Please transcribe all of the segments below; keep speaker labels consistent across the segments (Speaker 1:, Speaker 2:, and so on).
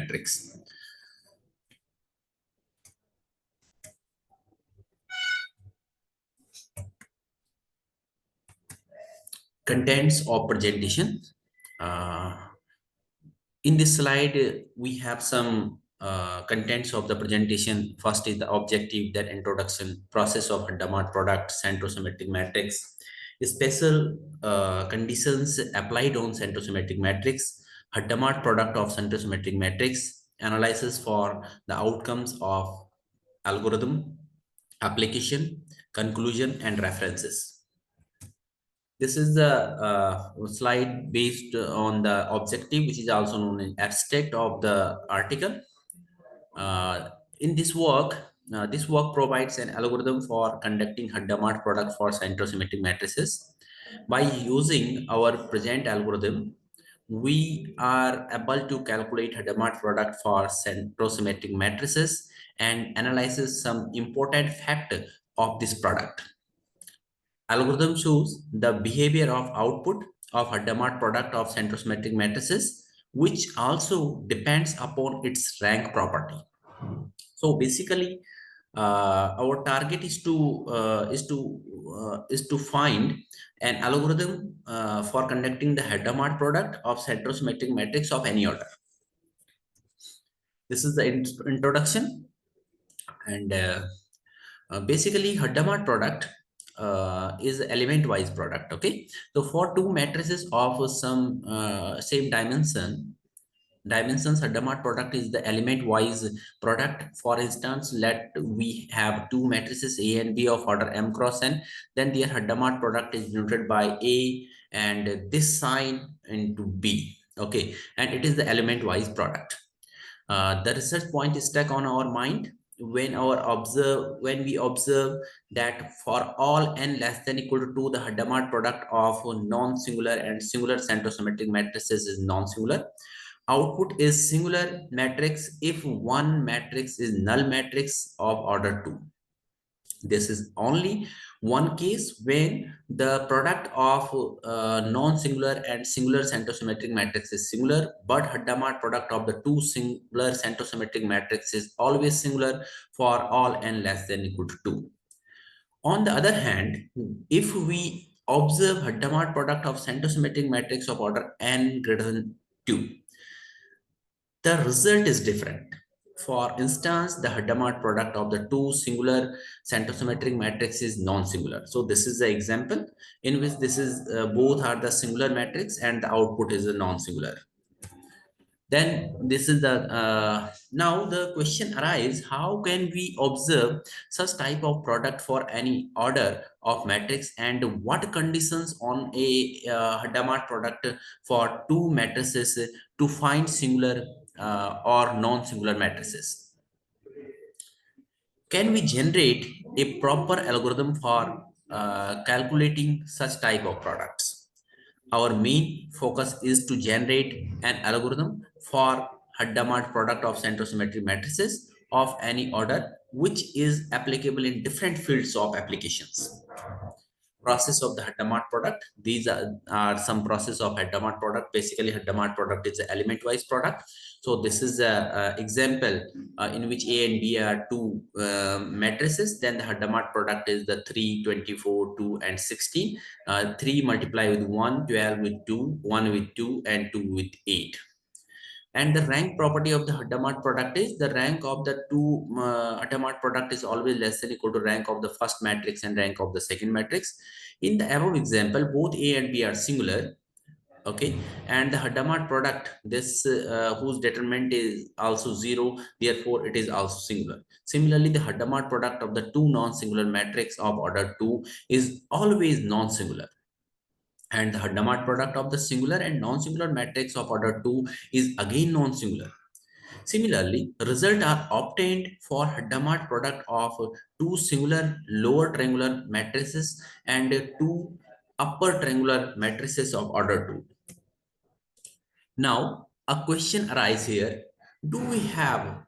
Speaker 1: matrix. Contents of presentation. In this slide, we have some contents of the presentation. First is the objective, then introduction, process of Hadamard product, centrosymmetric matrix, special conditions applied on centrosymmetric matrix, Hadamard product of centrosymmetric matrix, analysis for the outcomes of algorithm, application, conclusion, and references. This is the slide based on the objective, which is also known as abstract of the article. In this work provides an algorithm for conducting Hadamard product for centrosymmetric matrices. By using our present algorithm, we are able to calculate Hadamard product for centrosymmetric matrices and analyze some important factor of this product. Algorithm shows the behavior of output of Hadamard product of centrosymmetric matrices, which also depends upon its rank property. So basically, our target is to find an algorithm for conducting the Hadamard product of centrosymmetric matrix of any order. This is the introduction, and basically Hadamard product is element-wise product. Okay, so for two matrices of some same dimensions, Hadamard product is the element-wise product. For instance, let we have two matrices A and B of order m cross n, then their Hadamard product is denoted by A and this sign into B. Okay, and it is the element-wise product. The research point is stuck on our mind when we observe that for all n less than equal to 2, the Hadamard product of non-singular and singular centrosymmetric matrices is non-singular. Output is singular matrix if one matrix is null matrix of order 2. This is only one case when the product of non-singular and singular centrosymmetric matrix is singular, but Hadamard product of the two singular centrosymmetric matrix is always singular for all n less than equal to 2. On the other hand, if we observe Hadamard product of centrosymmetric matrix of order n greater than 2, the result is different. For instance, the Hadamard product of the two singular centrosymmetric matrix is non-singular. So this is the example in which this is both are the singular matrix and the output is a non-singular. Then this is the now the question arises: how can we observe such type of product for any order of matrix, and what conditions on a Hadamard product for two matrices to find singular or non-singular matrices? Can we generate a proper algorithm for calculating such type of products? Our main focus is to generate an algorithm for Hadamard product of centrosymmetric matrices of any order, which is applicable in different fields of applications. Process of the Hadamard product. These are some process of Hadamard product. Basically, Hadamard product is an element-wise product. So this is a example in which A and B are two matrices. Then the Hadamard product is the 3, 24, 2, and 16. 3 multiply with 1, 12 with 2, 1 with 2, and 2 with 8. And the rank property of the Hadamard product is the rank of the two Hadamard product is always less than equal to rank of the first matrix and rank of the second matrix. In the above example, both A and B are singular. Okay, and the Hadamard product, this whose determinant is also 0, therefore it is also singular. Similarly, the Hadamard product of the two non-singular matrix of order 2 is always non-singular. And the Hadamard product of the singular and non-singular matrix of order 2 is again non-singular. Similarly, results are obtained for Hadamard product of two singular lower triangular matrices and two upper triangular matrices of order 2. Now, a question arises here: do we have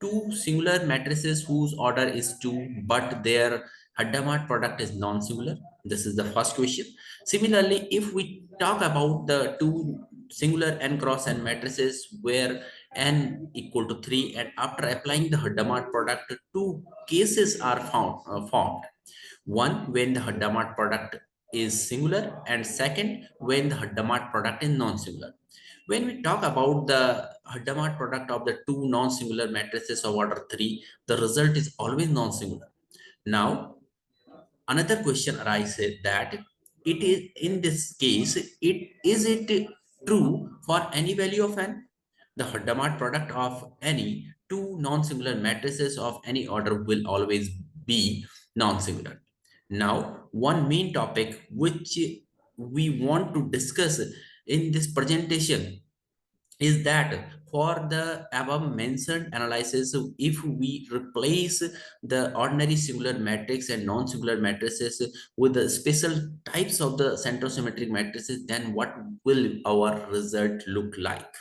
Speaker 1: two singular matrices whose order is 2, but their Hadamard product is non-singular? This is the first question. Similarly, if we talk about the two singular n cross n matrices where n equal to 3, and after applying the Hadamard product, two cases are formed. One, when the Hadamard product is singular, and second, when the Hadamard product is non-singular. When we talk about the Hadamard product of the two non-singular matrices of order 3, the result is always non-singular. Now, another question arises that it is in this case, it true for any value of n? The Hadamard product of any two non-singular matrices of any order will always be non-singular. Now, one main topic which we want to discuss in this presentation is that for the above mentioned analysis, if we replace the ordinary singular matrix and non-singular matrices with the special types of the centrosymmetric matrices, then what will our result look like?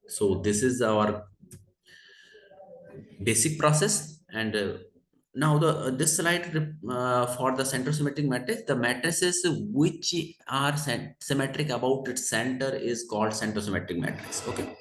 Speaker 1: So this is our basic process. And now the this slide for the centrosymmetric matrix, the matrices which are symmetric about its center is called centrosymmetric matrix. Okay.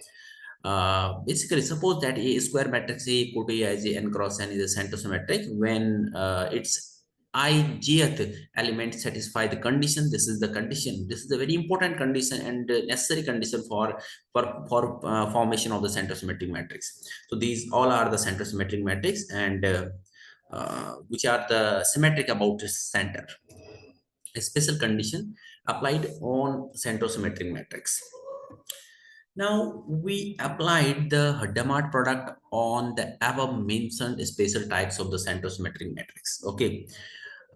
Speaker 1: Basically, suppose that a square matrix A equal to Aij n cross n is a centrosymmetric when its ijth element satisfy the condition. This is the condition. This is a very important condition and necessary condition for formation of the centrosymmetric matrix. So these all are the centrosymmetric matrix, and which are the symmetric about its center. A special condition applied on centrosymmetric matrix. Now we applied the Hadamard product on the above mentioned special types of the centrosymmetric matrix. Okay,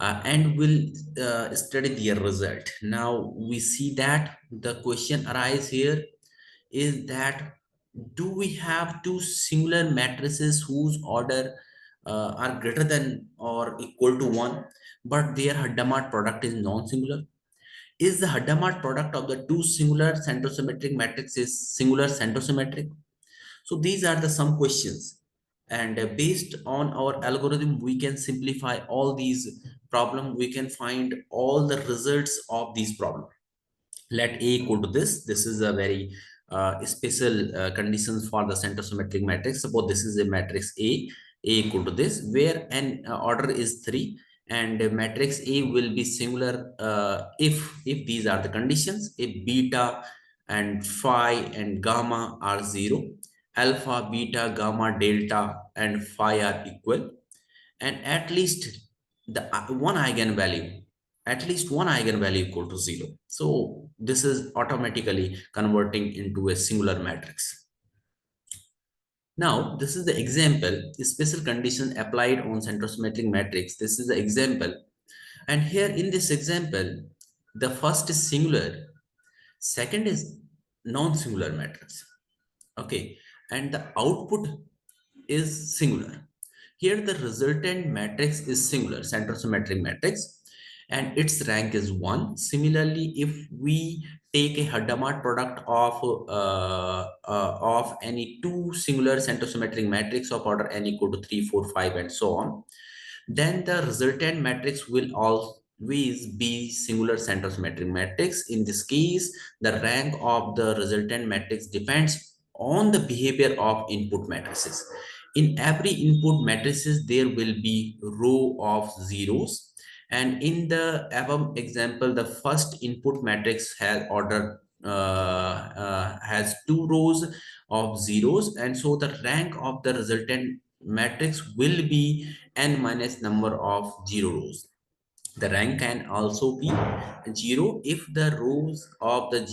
Speaker 1: and we'll study their result. Now we see that the question arises here is that do we have two singular matrices whose order are greater than or equal to 1, but their Hadamard product is non-singular? Is the Hadamard product of the two singular centrosymmetric matrices singular centrosymmetric? So these are the some questions, and based on our algorithm, we can simplify all these problem. We can find all the results of these problem. Let A equal to this. This is a very special conditions for the centrosymmetric matrix. Suppose this is a matrix A equal to this, where n order is 3, and matrix A will be singular if these are the conditions: if beta and phi and gamma are 0, alpha, beta, gamma, delta, and phi are equal, and at least the one eigenvalue, at least one eigenvalue equal to 0. So this is automatically converting into a singular matrix. Now this is the example, the special condition applied on centrosymmetric matrix. This is the example, and here in this example, the first is singular, second is non-singular matrix. Okay, and the output is singular. Here the resultant matrix is singular, centrosymmetric matrix, and its rank is 1. Similarly, if we take a Hadamard product of any two singular centrosymmetric matrix of order n equal to 3, 4, 5, and so on, then the resultant matrix will always be singular centrosymmetric matrix. In this case, the rank of the resultant matrix depends on the behavior of input matrices. In every input matrices, there will be row of zeros. And in the above example, the first input matrix has order has 2 rows of zeros, and so the rank of the resultant matrix will be n minus number of 0 rows. The rank can also be 0 if the rows of the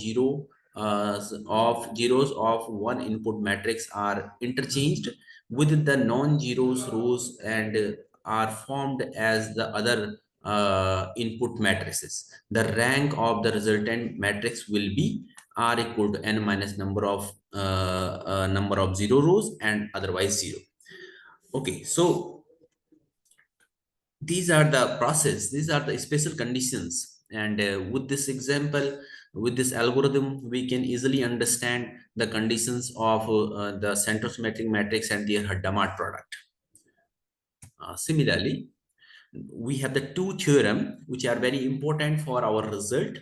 Speaker 1: of zeros of one input matrix are interchanged with the non-zeros rows and are formed as the other input matrices. The rank of the resultant matrix will be r equal to n minus number of 0 rows and otherwise 0. Okay, so these are the process, these are the special conditions, and with this example, with this algorithm, we can easily understand the conditions of the centrosymmetric matrix and their Hadamard product. Similarly, we have the two theorem which are very important for our result,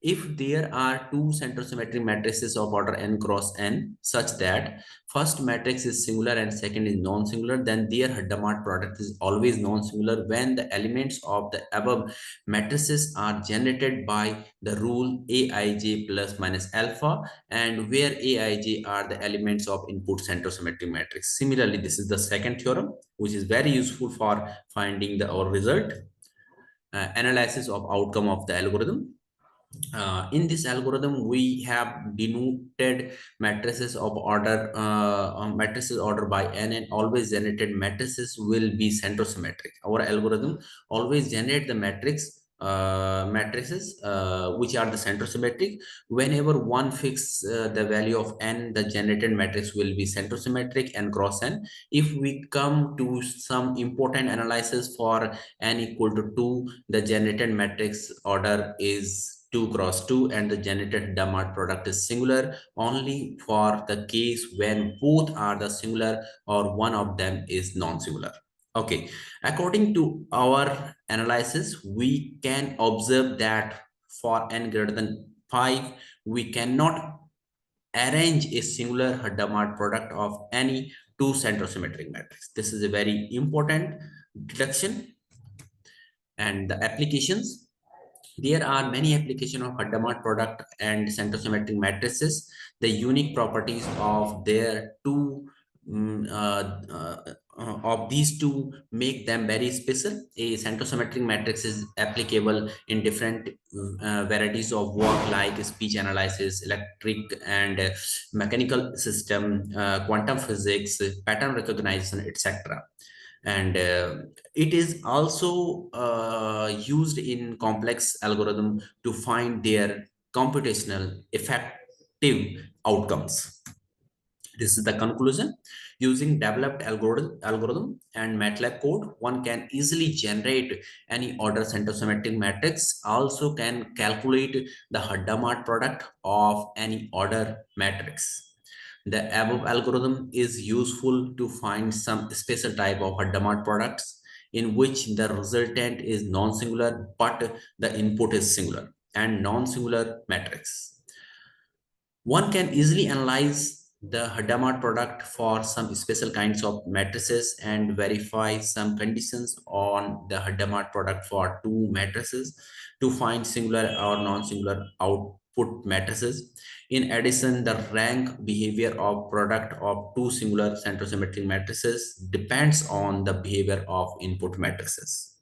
Speaker 1: if there are two centrosymmetric matrices of order n cross n such that first matrix is singular and second is non-singular, then their Hadamard product is always non-singular when the elements of the above matrices are generated by the rule Aij plus minus alpha, and where Aij are the elements of input centrosymmetric matrix. Similarly, this is the second theorem, which is very useful for finding the our result, analysis of outcome of the algorithm. In this algorithm, we have denoted matrices order by n, and always generated matrices will be centrosymmetric. Our algorithm always generate the matrices which are the centrosymmetric. Whenever one fix the value of n, the generated matrix will be centrosymmetric n cross n. If we come to some important analysis for n equal to 2, the generated matrix order is 2 cross 2, and the generated Hadamard product is singular only for the case when both are the singular or one of them is non-singular. Okay, according to our analysis, we can observe that for n greater than 5, we cannot arrange a singular Hadamard product of any two centrosymmetric matrix. This is a very important deduction. And the applications, there are many applications of Hadamard product and centrosymmetric matrices. The unique properties of their two of these two make them very special. A centrosymmetric matrix is applicable in different varieties of work like speech analysis, electric and mechanical system, quantum physics, pattern recognition, etc. And it is also used in complex algorithm to find their computational effective outcomes. This is the conclusion. Using developed algorithm and MATLAB code, one can easily generate any order centrosymmetric matrix, also can calculate the Hadamard product of any order matrix. The above algorithm is useful to find some special type of Hadamard products in which the resultant is non-singular but the input is singular and non-singular matrix. One can easily analyze the Hadamard product for some special kinds of matrices and verify some conditions on the Hadamard product for two matrices to find singular or non-singular output matrices. In addition, the rank behavior of product of two singular centrosymmetric matrices depends on the behavior of input matrices.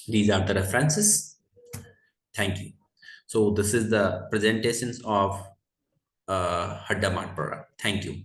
Speaker 1: These are the references. Thank you. So this is the presentations of Hadamard product. Thank you.